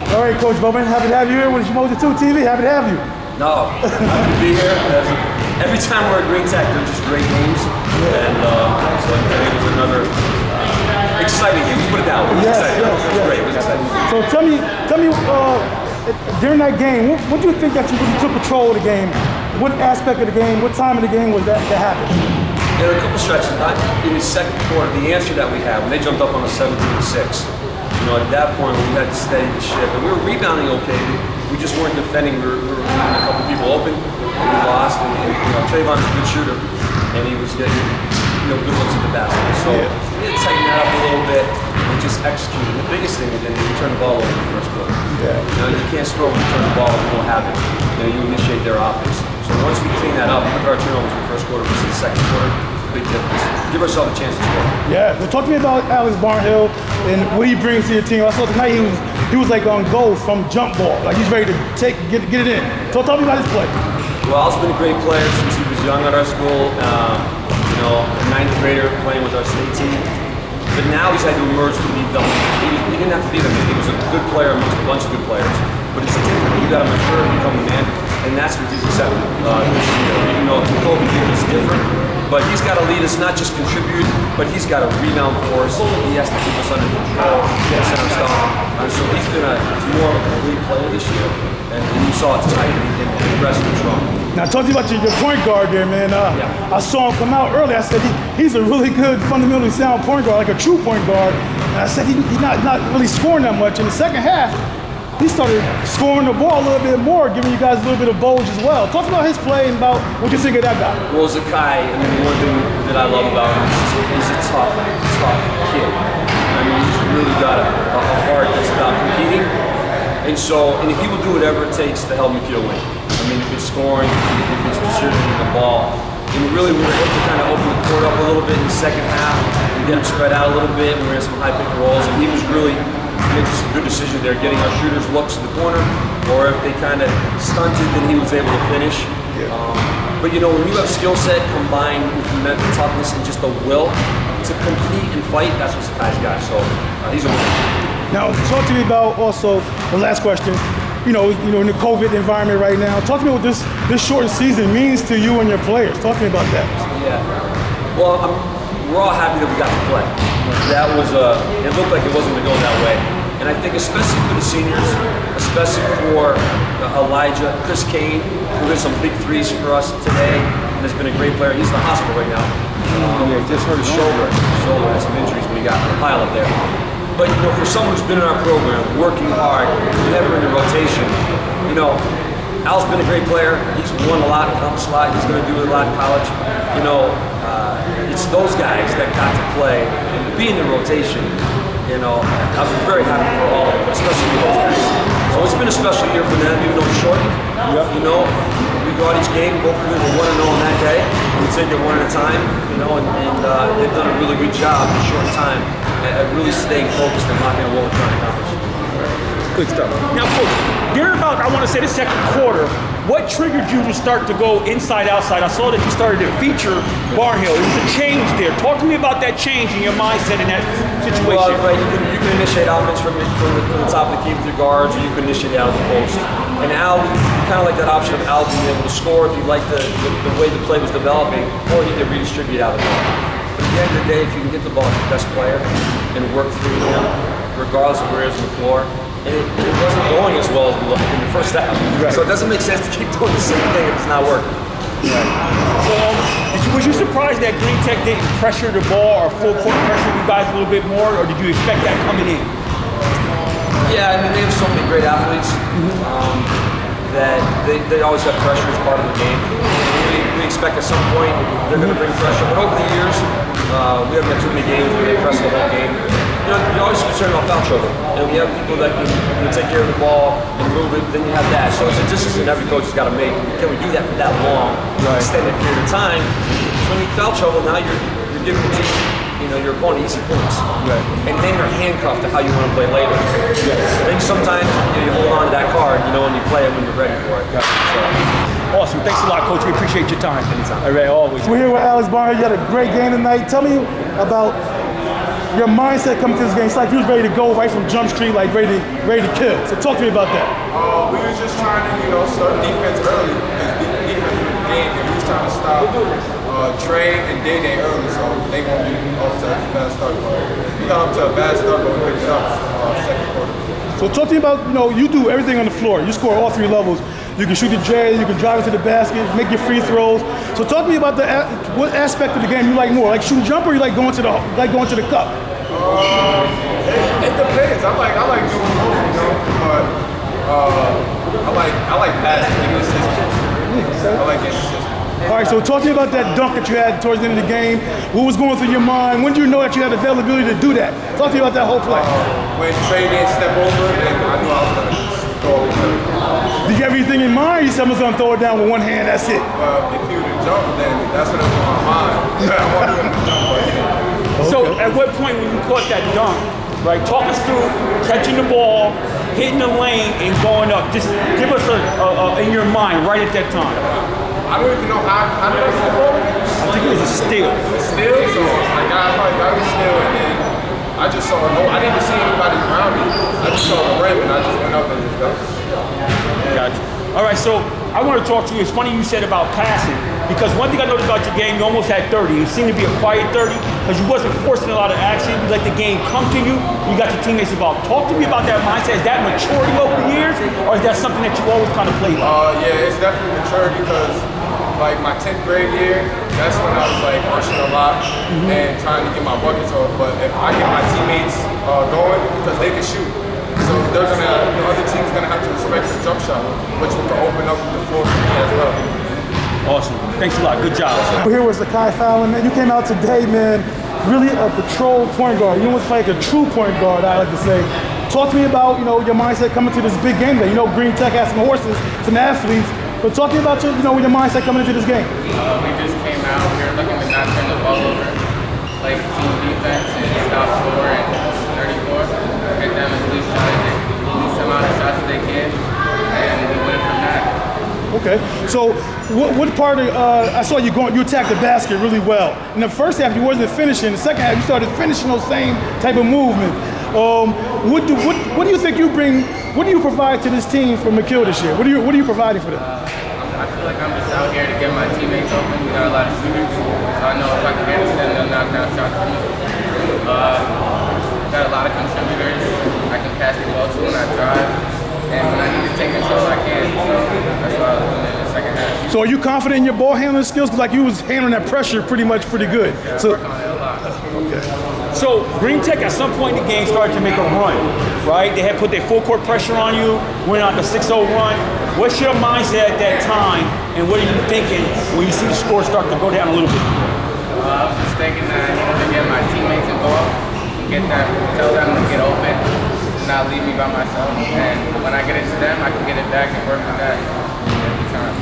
All right, Coach Bowman, happy to have you here with Shimoda 2 TV. Happy to have you. No, happy to be here. Every time we're at Green Tech, they're just great games. And so it was another exciting game. Put it that way. It was great. It was exciting. So tell me, during that game, what do you think that you really took control of the game? What aspect of the game, what time of the game was that happened? There were a couple stretches, not in the second quarter. The answer that we had when they jumped up on us 17-6. You know, at that point, we had to steady the ship, and we were rebounding okay. we just weren't defending. We were leaving a couple people open, and we lost. And Trayvon's a good shooter, and he was getting good looks at the basket. So we had to tighten that up a little bit and just execute. And the biggest thing is that you turn the ball over in the first quarter. You can't score when you turn the ball over. You don't have it. You initiate their offense. So once we clean that up, look at our turnovers in the first quarter versus the second quarter. Big difference. Give ourselves a chance to score. Yeah, well, talk to me about Alex Barnhill and what he brings to your team. I saw tonight he was like on go from jump ball, like he's ready to get it in. So talk to me about his play. Well, Al's been a great player since he was young at our school. A ninth grader playing with our state team. But now he's had to emerge to be the. He didn't have to be the man. He was a good player amongst a bunch of good players. But it's different. You got to mature and become the man, and that's what he's accepted this year. Even though the Kobe thing is different. But he's got to lead us, not just contribute, but he's got to rebound for us. He has to keep us under control, get us in our stuff. So he's more of a complete player this year. And you saw it tonight, and the rest of the strong. Now, talk to you about your point guard there, man. I saw him come out early. I said he's a really good, fundamentally sound point guard, like a true point guard. And I said he's not really scoring that much. In the second half, he started scoring the ball a little bit more, giving you guys a little bit of bulge as well. Talk about his play and about what you think of that guy. Well, Sakai, the one thing that I love about him is he's a tough kid. He's really got a heart that's about competing. And if he will do whatever it takes to help Mekeel win. If it's scoring, if it's distributing the ball. And really, we were able to kind of open the court up a little bit in the second half and get him spread out a little bit. We ran some high pick and rolls, and he was really making some good decisions there, getting our shooters looks in the corner, or if they kind of stunted, then he was able to finish. But when you have skill set combined with mental toughness and just a will to compete and fight, that's what Sakai's got. So he's a winner. Now, talk to me about also the last question. In the COVID environment right now, talk to me what this shortened season means to you and your players. Talk to me about that. Yeah. Well, we're all happy that we got to play. That was it looked like it wasn't going to go that way. And I think especially for the seniors, especially for Elijah, Chris Kane, who hit some big threes for us today, and has been a great player. He's in the hospital right now. He just hurt his shoulder. Had some injuries when he got in the pile up there. But for someone who's been in our program, working hard, never in the rotation, Al's been a great player. He's won a lot, accomplished a lot. He's going to do a lot in college. It's those guys that got to play and be in the rotation. I was very happy for all of them, especially those guys. So it's been a special year for them, even though it's shortened. We go out each game, hopefully we're 1-0 on that day. We take it one at a time, and they've done a really good job in a short time at really staying focused and locking in what we're trying to accomplish. Good stuff. Now, Coach, during about, I want to say the second quarter, what triggered you to start to go inside, outside? I saw that you started to feature Barnhill. There was a change there. Talk to me about that change in your mindset in that situation. Well, you can initiate offense from the top of the key with your guards, or you can initiate out of the post. And Al, you kind of like that option of Al being able to score if you like the way the play was developing, or he could redistribute out of the ball. But at the end of the day, if you can get the ball to the best player and work through him, regardless of where he is on the floor, and it wasn't going as well as we looked in the first half. Right. So it doesn't make sense to keep doing the same thing if it's not working. So, was you surprised that Green Tech didn't pressure the ball or full court pressure you guys a little bit more, or did you expect that coming in? Yeah, they have so many great athletes that they always have pressure as part of the game. We expect at some point they're going to bring pressure, but over the years, we haven't had too many games where they press the whole game. You're always concerned about foul trouble. We have people that can take care of the ball and move it, then you have that. So it's a decision every coach has got to make. Can we do that for that long, extended period of time? So when you foul trouble, now you're giving the team, your opponent easy points. Right. And then you're handcuffed to how you want to play later. Yes. I think sometimes you hold on to that card, and you play it when you're ready for it. Right. So. Awesome. Thanks a lot, Coach. We appreciate your time. Anytime. All right, always. We're here with Alex Barnhill. You had a great game tonight. Tell me about your mindset coming to this game. It's like you was ready to go right from Jump Street, like ready to kill. So talk to me about that. We was just trying to, start defense early. Because defense was the game, and we was trying to stop Trey and Day early, so they won't be off to a fast start. We got off to a bad start, but we picked it up second quarter. So talk to me about, you do everything on the floor. You score all three levels. You can shoot the J, you can drive it to the basket, make your free throws. So talk to me about what aspect of the game you like more, like shooting jumper, or you like going to the cup? It depends. I like doing both, but I like passing, getting assistance. I like getting assistance. All right, so talk to me about that dunk that you had towards the end of the game. What was going through your mind? When did you know that you had the availability to do that? Talk to me about that whole play. When Trey didn't step over, then I knew I was going to go over. Did you have anything in mind? You said I was going to throw it down with one hand, that's it. Well, if you would have jumped, then that's what was on my mind. I wanted him to jump, but he didn't. So at what point when you caught that dunk, right, talk us through catching the ball, hitting the lane, and going up. Just give us in your mind right at that time. I don't even know how did I get the ball again? I think it was a steal. Still, so I got the steal, and then I just saw I didn't even see anybody around me. I just saw the rim, and I just went up and just dunked. Gotcha. All right, so I want to talk to you. It's funny you said about passing, because one thing I noticed about your game, you almost had 30. It seemed to be a quiet 30 because you wasn't forcing a lot of action. You let the game come to you. You got your teammates involved. Talk to me about that mindset. Is that maturity over the years, or is that something that you always kind of played like? Yeah, it's definitely maturity because like my 10th grade year, that's when I was like rushing a lot and trying to get my buckets off. But if I get my teammates going, because they can shoot, so the other team's gonna have to respect the jump shot, which will open up the floor for me as well. Awesome. Thanks a lot. Good job. Here was Sakai Falling, man. You came out today, man, really a patrol point guard. You almost like a true point guard, I like to say. Talk to me about, your mindset coming to this big game day. Green Tech has some horses, some athletes. But talk to me about your mindset coming into this game. We just came out. We were looking to not turn the ball over, like team defense, and stop scoring 34. Get them at least trying to get some amount of shots as they can, and we win from that. Okay. So what part of I saw you attacked the basket really well. In the first half, you wasn't finishing. The second half, you started finishing those same type of movements. What do you think you bring? What do you provide to this team for Mekeel this year? What are you providing for them? I feel like I'm just out here to get my teammates open. We got a lot of shooters, so I know if I can get it to them, they'll knock down shots for me. Got a lot of contributors. I can pass the ball to when I drive, and when I need to take control, I can. So that's what I was doing in the second half. So are you confident in your ball handling skills? Because you was handling that pressure pretty good. Yeah, So. I work on it a lot. Okay. So Green Tech at some point in the game started to make a run, right? They had put their full court pressure on you, went on the 6-0 run. What's your mindset at that time, and what are you thinking when you see the score start to go down a little bit? I was just thinking that I need to get my teammates involved, tell them to get open, and not leave me by myself. And when I get it to them, I can get it back and work with that every time.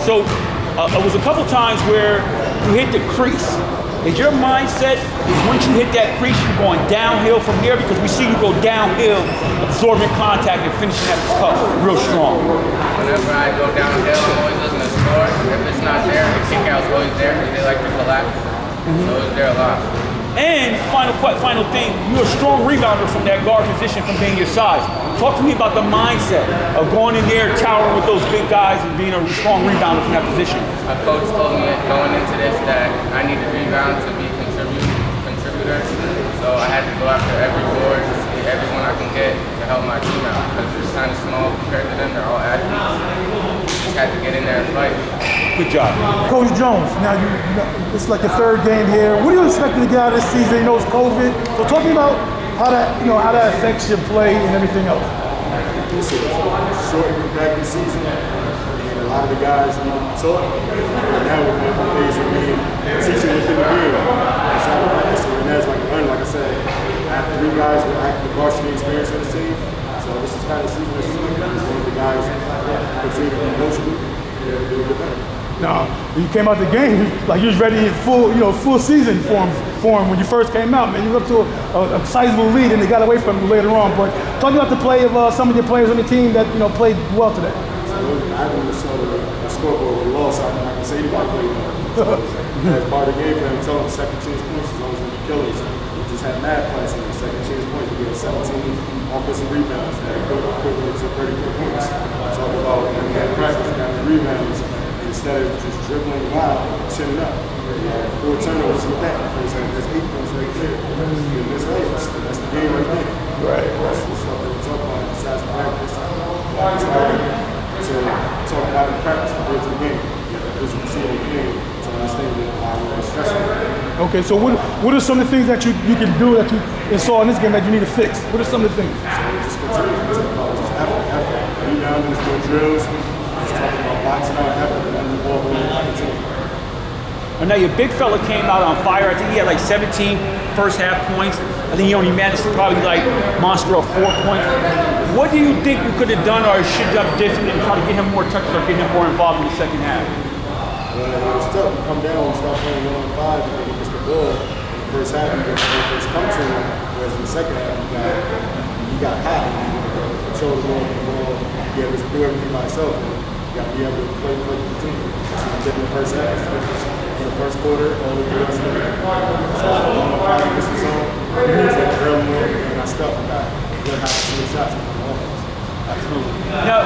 So it was a couple times where you hit the crease. Is your mindset, once you hit that crease, you're going downhill from here? Because we see you go downhill, absorbing contact and finishing that cup real strong. Whenever I go downhill, I'm always looking to score. If it's not there, the kick out's always there because they like to collapse. So it's there a lot. And final thing, you're a strong rebounder from that guard position from being your size. Talk to me about the mindset of going in there, towering with those big guys and being a strong rebounder from that position. My coach told me going into this that I need to rebound to be contributor. So I had to go after every board, see everyone I can get to help my team out because it's kind of small compared to them. They're all athletes. Just had to get in there and fight. Good job. Coach Jones, now it's like your third game here. What are you expecting to get out of this season? It's COVID. So talk to me about how that affects your play and everything else. It's a short and compacted season, and a lot of the guys need to be taught. And now we're going to phase of being teaching within the game. And that's like I said, I have 3 guys with active varsity experience on the team. So this is kind of season this is looking at. As long as the guys continue to be coachable, they'll get better. Now, when you came out the game, like you was ready in full season form when you first came out, man. You were up to a sizable lead and they got away from you later on. But talk about the play of some of your players on the team that played well today. Absolutely. I haven't saw the scoreboard with a loss. I can say anybody played well. As part of the game plan, we told them second chance points as long as they're killers. We just had math class in the second chance points. We had 17 offensive rebounds that equivalent to 34 points. Talk about we had practice, we got the rebounds. Instead of just dribbling wild, chinning up. We had 4 turnovers with that. That's 8 points right there. That's the game right there. Right. That's the stuff that we talk about besides practice. It's hard to talk about in practice compared to the game. Because you can see the game to understand why we're stressing. Okay, so what are some of the things that you can do that you saw in this game that you need to fix? What are some of the things? So just continue to talk about just effort. Rebound running his good drills. Just talking about boxing out effort and running the ball really like the team. And now your big fella came out on fire. I think he had like 17 first half points. I think he only managed to probably like monster of 4 points. What do you think you could have done or should have done differently to try to get him more touches or get him more involved in the second half? Well, it was tough to come down and start playing 1-on-5 and then he gets the ball. In the first half, he first come to him, whereas in the second half, he got hot. He controlled the ball, be able to do everything by himself. And you got to be able to play with the team. That's what he did in the first half. In the first quarter, all the way up to the so I this was on. He was at the early morning and I stuffed and got good half of 2 shots on the offense. Absolutely. Now,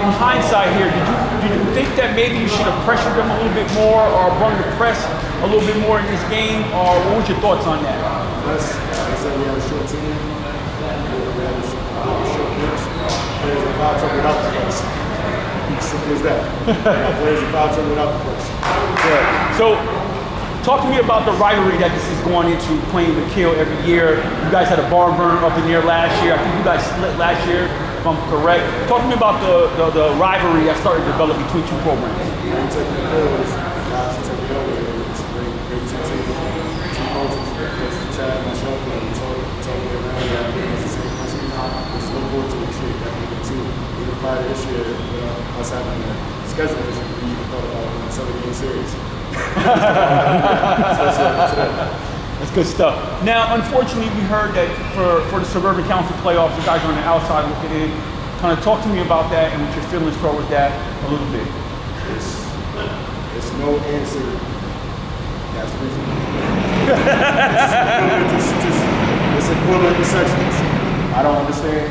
in hindsight here, did you think that maybe you should have pressured them a little bit more or brought the press a little bit more in this game, or what was your thoughts on that? Press, like I said, we had a short team. We had a short bench. Players in foul trouble without the press. Simple as that. Players in foul trouble without the press. Yeah. So, talk to me about the rivalry that this is going into playing Mekeel every year. You guys had a barn burner up in there last year. I think you guys split last year, if I'm correct. Talk to me about the rivalry that started to develop between two programs. When you take the field, guys who take it over, it's a great two teams. Two coaches, Chad and myself, and totally around that. It's the same person. Just look forward to this year, definitely too. Even prior to this year, us having a schedule issue, we even thought about a 7-game series. That's good stuff. Now, unfortunately, we heard that for the Suburban Council playoffs, you guys are on the outside looking in. Kind of talk to me about that and what your feelings towards that a little bit. It's no answer. That's reasonable. It's equivalent to sections. I don't understand.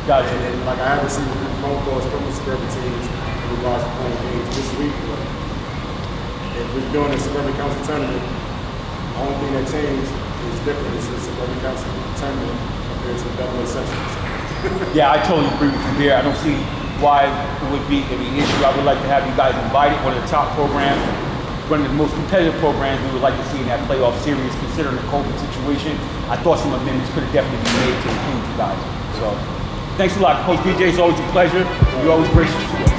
Gotcha. And like I have received a few phone calls from the Suburban teams in regards to playing games this week. But if we're doing a Suburban Council tournament, the only thing that changed is different. It's a Suburban Council tournament compared to the double sections. Yeah, I totally agree with you there. I don't see why it would be an issue. I would like to have you guys invited, one of the top programs, one of the most competitive programs we would like to see in that playoff series, considering the COVID situation. I thought some amendments could have definitely been made to include you guys. So, thanks a lot, Coach BJ. It's always a pleasure. You're always gracious to us.